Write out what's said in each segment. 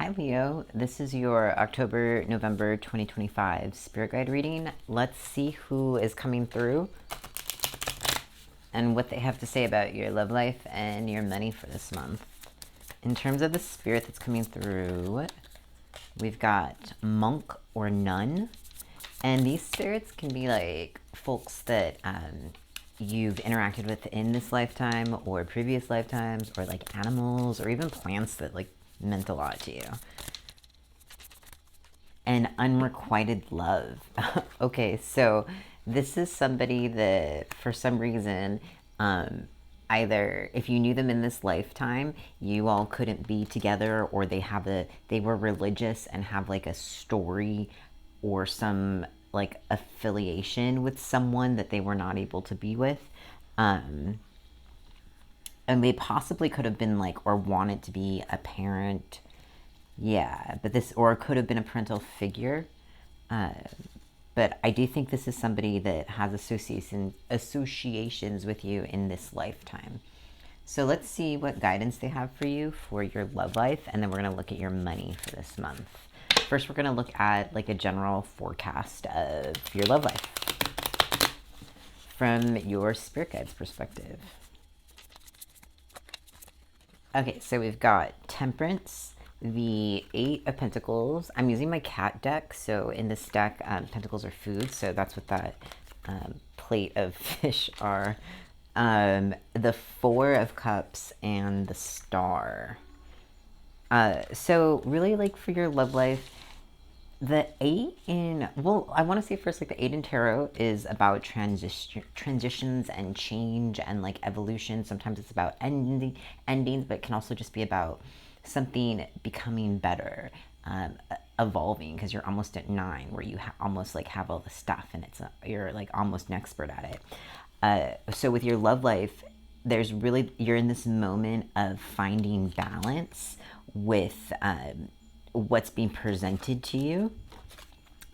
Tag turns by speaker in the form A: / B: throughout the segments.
A: Hi Leo, this is your October-November 2025 Spirit Guide reading. Let's see who is coming through and what they have to say about your love life and your money for this month. In terms of the spirit that's coming through, we've got monk or nun. And these spirits can be like folks that you've interacted with in this lifetime or previous lifetimes, or like animals or even plants that like meant a lot to you. And unrequited love. Okay, so this is somebody that for some reason, either if you knew them in this lifetime, you all couldn't be together, or they were religious and have like a story or some like affiliation with someone that they were not able to be with. Um, and they possibly could have been like, or wanted to be a parent. Yeah, but this, or it could have been a parental figure. Uh, but I do think this is somebody that has associations with you in this lifetime. So let's see what guidance they have for you for your love life, and then we're going to look at your money for this month. First, we're going to look at like a general forecast of your love life from your spirit guide's perspective. Okay, so we've got Temperance, the Eight of Pentacles. I'm using my cat deck, so in this deck, pentacles are food, so that's what that plate of fish are. The Four of Cups and the Star. So really, like for your love life, the eight in, well, I want to say first, like the eight in tarot is about transitions and change and like evolution. Sometimes it's about endings, but it can also just be about something becoming better, evolving, because you're almost at nine, where you almost like have all the stuff, and you're like almost an expert at it. So with your love life, there's really, you're in this moment of finding balance with what's being presented to you,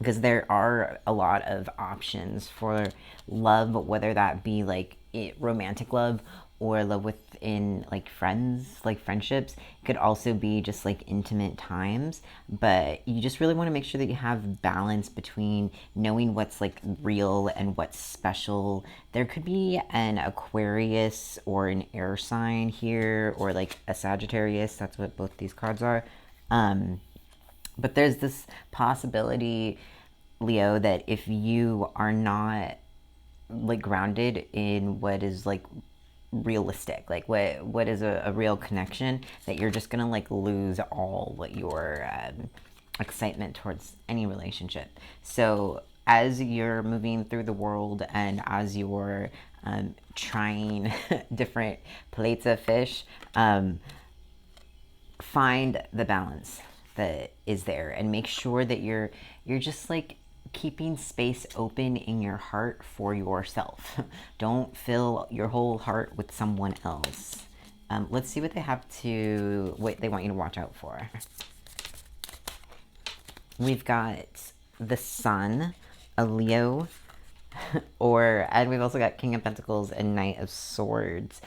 A: because there are a lot of options for love, whether that be like romantic love or love within like friends, like friendships. It could also be just like intimate times, but you just really want to make sure that you have balance between knowing what's like real and what's special. There could be an Aquarius or an air sign here, or like a Sagittarius. That's what both these cards are. But there's this possibility, Leo, that if you are not like grounded in what is like realistic, like what is a real connection, that you're just gonna like lose all your excitement towards any relationship. So as you're moving through the world and as you're trying different plates of fish, find the balance that is there, and make sure that you're just like keeping space open in your heart for yourself. Don't fill your whole heart with someone else. Let's see what they want you to watch out for. We've got the Sun, a Leo, and we've also got King of Pentacles and Knight of Swords.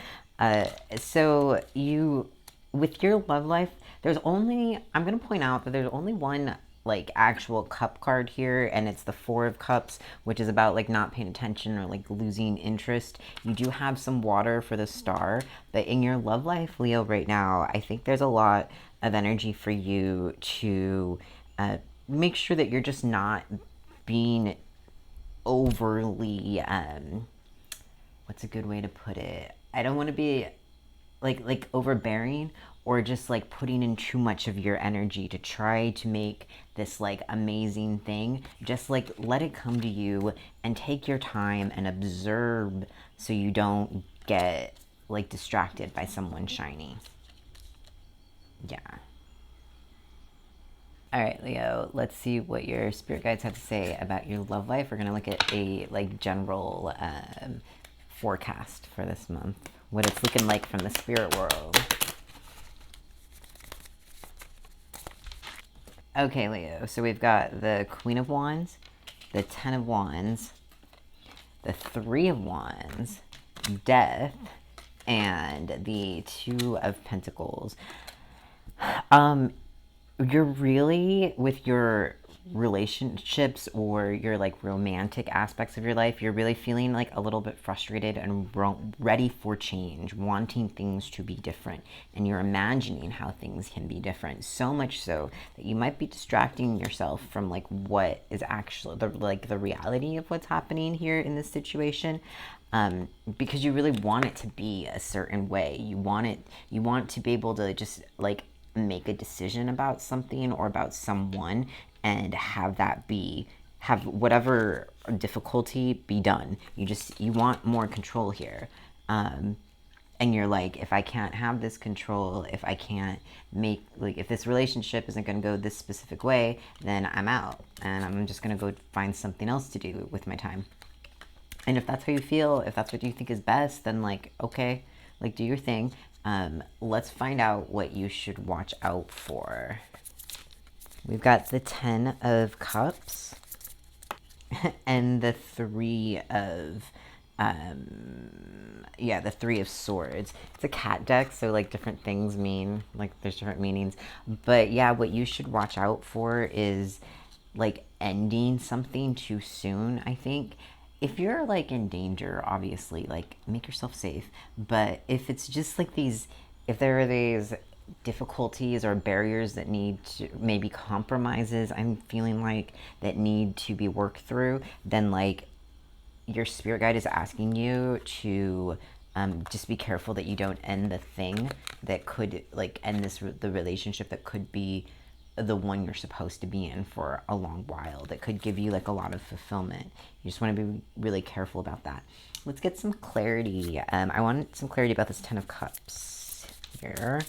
A: So with your love life, I'm going to point out that there's only one like actual cup card here, and it's the Four of Cups, which is about like not paying attention or like losing interest. You do have some water for the Star, but in your love life, Leo, right now, I think there's a lot of energy for you to make sure that you're just not being overly what's a good way to put it? I don't want to be like overbearing, or just like putting in too much of your energy to try to make this like amazing thing. Just like let it come to you and take your time and observe, so you don't get like distracted by someone shiny. Yeah. All right, Leo, let's see what your spirit guides have to say about your love life. We're going to look at a like general forecast for this month, what it's looking like from the spirit world. Okay, Leo, so we've got the Queen of Wands, the Ten of Wands, the Three of Wands, Death, and the Two of Pentacles. You're really, with your relationships or your like romantic aspects of your life, you're really feeling like a little bit frustrated and ready for change, wanting things to be different, and you're imagining how things can be different, so much so that you might be distracting yourself from like what is actually the reality of what's happening here in this situation. Because you really want it to be a certain way. You want to be able to just like make a decision about something or about someone and have whatever difficulty be done. You want more control here. And you're like, if I can't have this control, if I can't make, like, if this relationship isn't going to go this specific way, then I'm out and I'm just going to go find something else to do with my time. And if that's how you feel, if that's what you think is best, then like, okay, like do your thing. Let's find out what you should watch out for. We've got the 10 of Cups and the 3 of, the 3 of Swords. It's a cat deck, so like different things mean, like there's different meanings. But yeah, what you should watch out for is like ending something too soon, I think. If you're like in danger, obviously, like make yourself safe. But if it's just like if there are these difficulties or barriers that need to, maybe compromises, I'm feeling like, that need to be worked through, then like your spirit guide is asking you to just be careful that you don't end the thing that could like end the relationship that could be the one you're supposed to be in for a long while, that could give you like a lot of fulfillment. You just want to be really careful about that. Let's get some clarity. I want some clarity about this 10 of Cups here.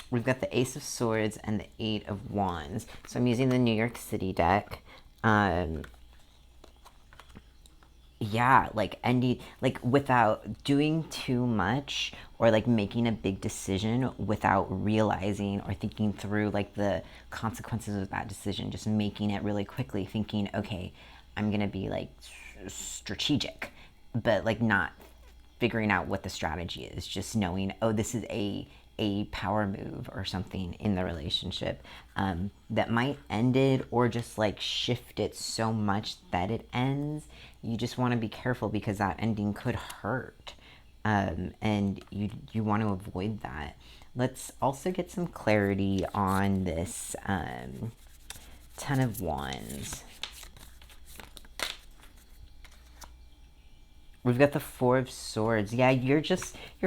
A: We've got the Ace of Swords and the 8 of Wands. So I'm using the New York City deck. Yeah, like ending, like without doing too much or like making a big decision without realizing or thinking through like the consequences of that decision, just making it really quickly, thinking, okay, I'm gonna be like strategic, but like not figuring out what the strategy is, just knowing, oh, this is a power move or something in the relationship that might end it or just like shift it so much that it ends. You just want to be careful because that ending could hurt, and you want to avoid that. Let's also get some clarity on this 10 of Wands. We've got the 4 of Swords. Yeah, you're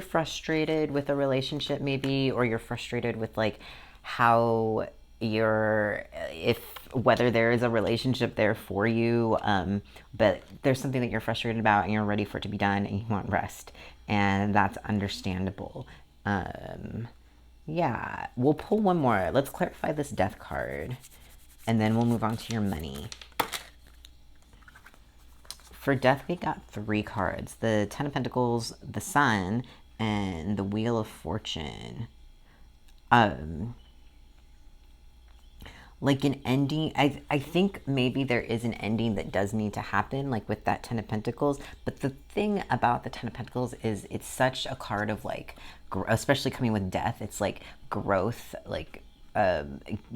A: frustrated with a relationship maybe, or you're frustrated with like how if whether there is a relationship there for you, but there's something that you're frustrated about and you're ready for it to be done and you want rest, and that's understandable. Yeah, we'll pull one more. Let's clarify this Death card and then we'll move on to your money. For Death, we got 3 cards. The 10 of Pentacles, the Sun, and the Wheel of Fortune. Like an ending, I think maybe there is an ending that does need to happen, like with that 10 of Pentacles. But the thing about the 10 of Pentacles is it's such a card of like, especially coming with Death, it's like growth, like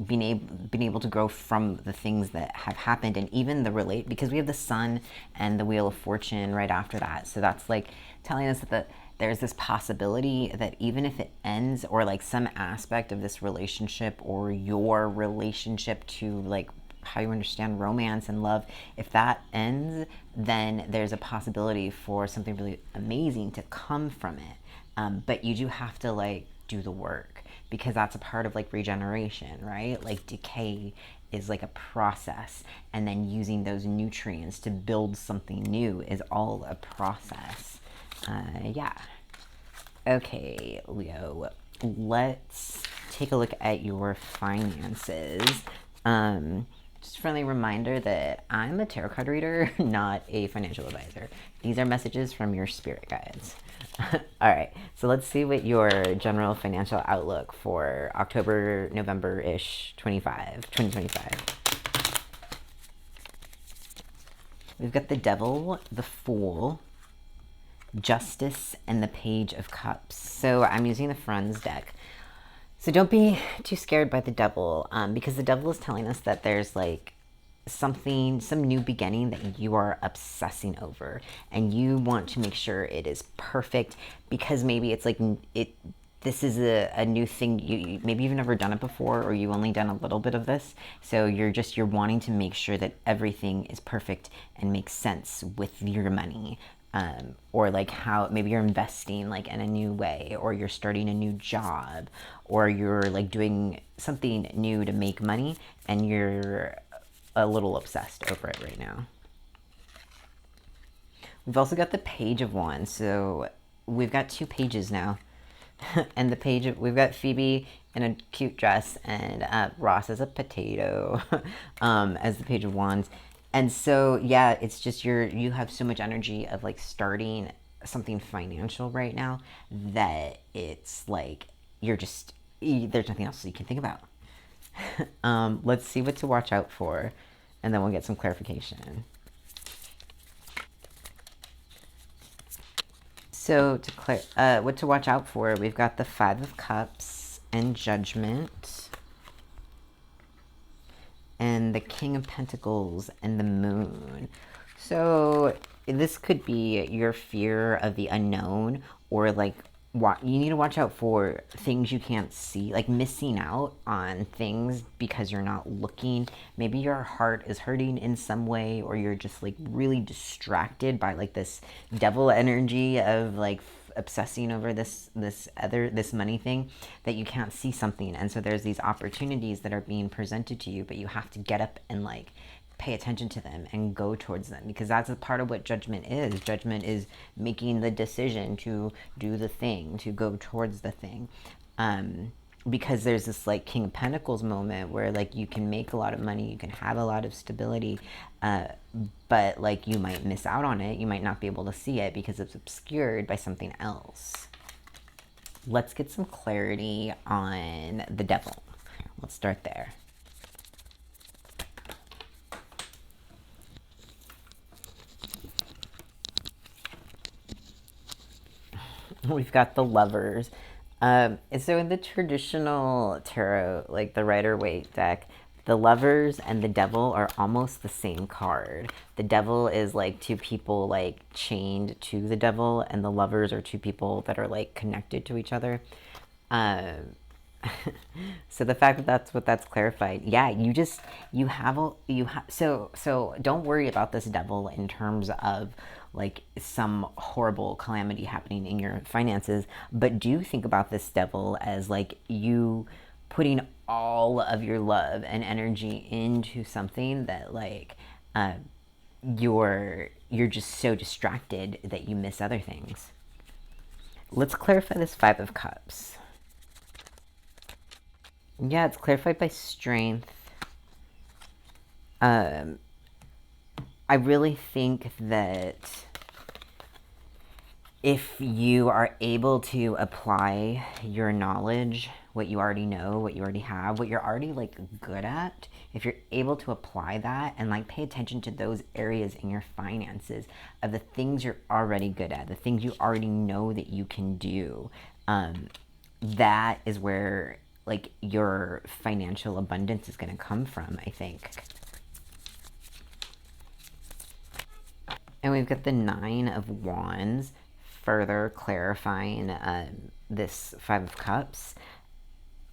A: being able to grow from the things that have happened, and even because we have the Sun and the Wheel of Fortune right after that, so that's like telling us that there's this possibility that even if it ends, or like some aspect of this relationship or your relationship to like how you understand romance and love, if that ends, then there's a possibility for something really amazing to come from it. But you do have to like do the work, because that's a part of like regeneration, right? Like decay is like a process, and then using those nutrients to build something new is all a process. Yeah. Okay, Leo, let's take a look at your finances. Just a friendly reminder that I'm a tarot card reader, not a financial advisor. These are messages from your spirit guides. All right, so let's see what your general financial outlook for October, November-ish 2025. We've got the Devil, the Fool, Justice, and the Page of Cups. So I'm using the Friends deck. So don't be too scared by the devil, because the devil is telling us that there's like something, some new beginning that you are obsessing over, and you want to make sure it is perfect because maybe it's like it. This is a new thing. Maybe you've never done it before, or you've only done a little bit of this. So you're wanting to make sure that everything is perfect and makes sense with your money, or like how maybe you're investing like in a new way, or you're starting a new job, or you're like doing something new to make money, and you're a little obsessed over it right now. We've also got the Page of Wands, so we've got two pages now. And the page we've got Phoebe in a cute dress, and Ross as a potato, as the Page of Wands. And so yeah, it's just you have so much energy of like starting something financial right now that it's like you're just there's nothing else you can think about. Let's see what to watch out for, and then we'll get some clarification. So what to watch out for? We've got the Five of Cups and Judgment, and the King of Pentacles and the Moon. So this could be your fear of the unknown, or like you need to watch out for things you can't see, like missing out on things because you're not looking. Maybe your heart is hurting in some way, or you're just like really distracted by like this devil energy of like obsessing over this money thing, that you can't see something. And so there's these opportunities that are being presented to you, but you have to get up and like pay attention to them and go towards them, because that's a part of what judgment is. Judgment is making the decision to do the thing, to go towards the thing. Because there's this like King of Pentacles moment where like you can make a lot of money, you can have a lot of stability, but like you might miss out on it. You might not be able to see it because it's obscured by something else. Let's get some clarity on the devil. Let's start there. We've got the Lovers. So in the traditional tarot, like the Rider-Waite deck, the Lovers and the Devil are almost the same card. The Devil is like two people like chained to the devil, and the Lovers are two people that are like connected to each other. So the fact that that's clarified, yeah, so don't worry about this devil in terms of like some horrible calamity happening in your finances, but do think about this devil as like you putting all of your love and energy into something that like you're just so distracted that you miss other things. Let's clarify this Five of Cups. Yeah, it's clarified by strength. I really think that if you are able to apply your knowledge, what you already know, what you already have, what you're already like good at, if you're able to apply that and like pay attention to those areas in your finances of the things you're already good at, the things you already know that you can do, that is where like your financial abundance is going to come from, I think. And we've got the Nine of Wands, further clarifying this Five of Cups.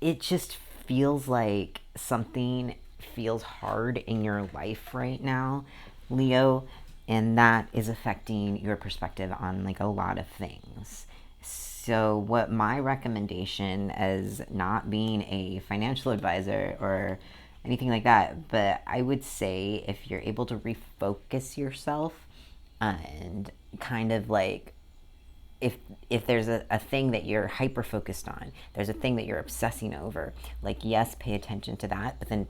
A: It just feels like something feels hard in your life right now, Leo, and that is affecting your perspective on like a lot of things. So what my recommendation, as not being a financial advisor or anything like that, but I would say if you're able to refocus yourself and kind of like if there's a thing that you're hyper focused on, there's a thing that you're obsessing over, like yes, pay attention to that, but then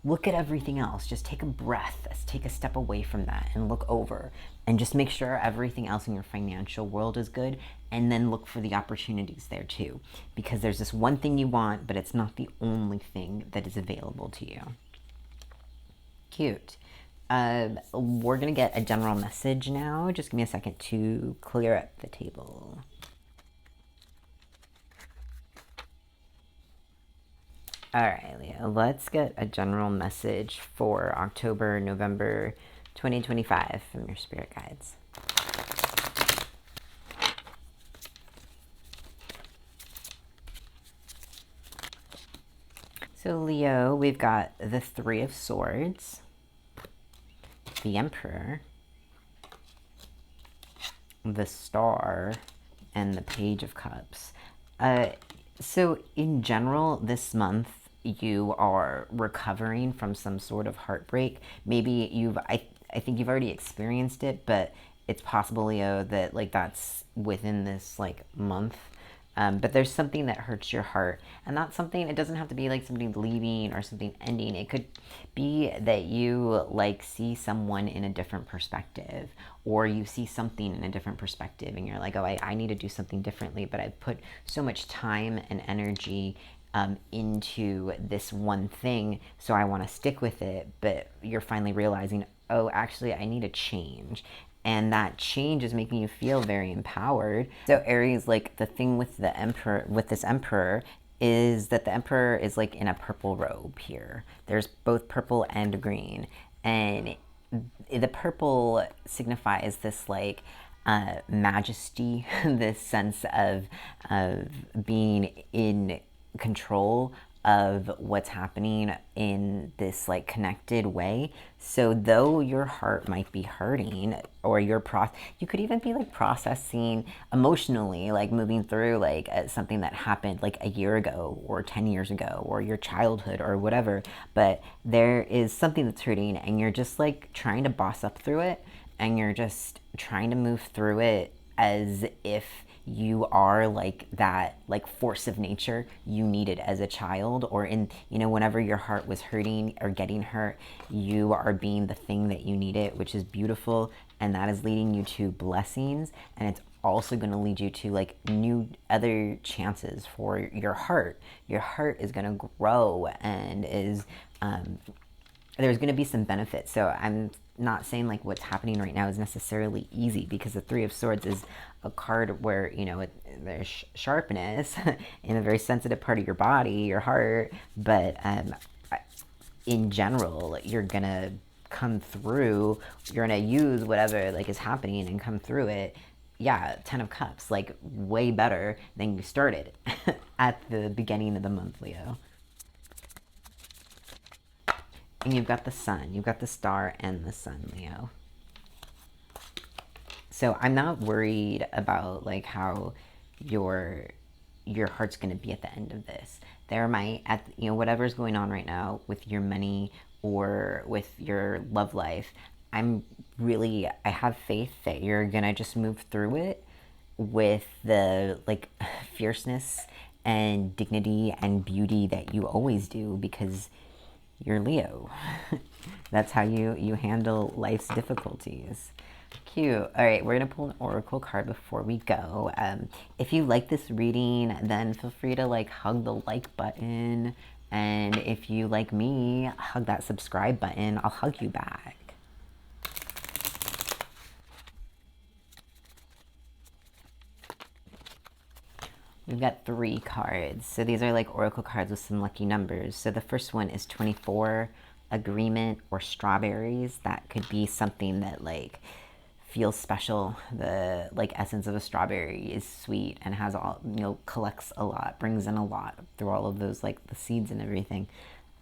A: look at everything else. Just take a breath, take a step away from that and look over and just make sure everything else in your financial world is good, and then look for the opportunities there too, because there's this one thing you want, but it's not the only thing that is available to you. Cute. We're gonna get a general message now. Just give me a second to clear up the table. All right, Leo, let's get a general message for October, November 2025 from your spirit guides. So, Leo, we've got the Three of Swords, the Emperor, the Star, and the Page of Cups. So, in general, this month you are recovering from some sort of heartbreak. Maybe I think you've already experienced it, but it's possible, Leo, that like that's within this like month. But there's something that hurts your heart, and that's something. It doesn't have to be like somebody leaving or something ending. It could be that you like see someone in a different perspective, or you see something in a different perspective, and you're like, oh, I need to do something differently. But I've put so much time and energy into this one thing, so I want to stick with it. But you're finally realizing, oh, actually, I need a change, and that change is making you feel very empowered. So Aries, like the thing with the emperor, with this emperor, is that the emperor is like in a purple robe here. There's both purple and green, and the purple signifies this like majesty, this sense of being in control of what's happening in this like connected way. So though your heart might be hurting, or you could even be like processing emotionally, like moving through like something that happened like a year ago or 10 years ago or your childhood or whatever, but there is something that's hurting and you're just like trying to boss up through it, and you're just trying to move through it as if you are like that like force of nature you needed as a child, or in whenever your heart was hurting or getting hurt, you are being the thing that you needed, which is beautiful, and that is leading you to blessings, and it's also going to lead you to like new other chances for your heart. Your heart is going to grow and is there's going to be some benefits. So I'm not saying like what's happening right now is necessarily easy, because the Three of Swords is a card where there's sharpness in a very sensitive part of your body, your heart, but in general you're gonna come through. You're gonna use whatever like is happening and come through it. Yeah, 10 of Cups, like way better than you started at the beginning of the month, Leo. And you've got the sun, you've got the star and the sun, Leo. So I'm not worried about like how your heart's going to be at the end of this. There might whatever's going on right now with your money or with your love life, I have faith that you're going to just move through it with the like fierceness and dignity and beauty that you always do, because you're Leo. That's how you handle life's difficulties. Cute. All right, we're going to pull an oracle card before we go. If you like this reading, then feel free to like hug the like button. And if you like me, hug that subscribe button. I'll hug you back. We've got 3 cards. So these are like oracle cards with some lucky numbers. So the first one is 24, agreement, or strawberries. That could be something that like feels special. The like essence of a strawberry is sweet and has all, collects a lot, brings in a lot through all of those like the seeds and everything.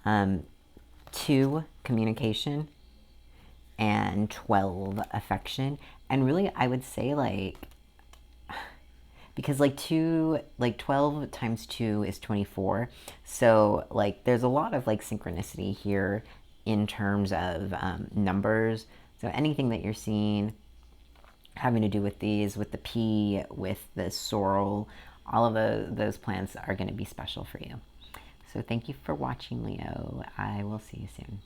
A: 2, communication, and 12, affection. And really I would say like, because like 12 times 2 is 24, so like there's a lot of like synchronicity here in terms of numbers. So anything that you're seeing having to do with these, with the P, with the sorrel, all of those plants are going to be special for you. So thank you for watching, Leo. I will see you soon.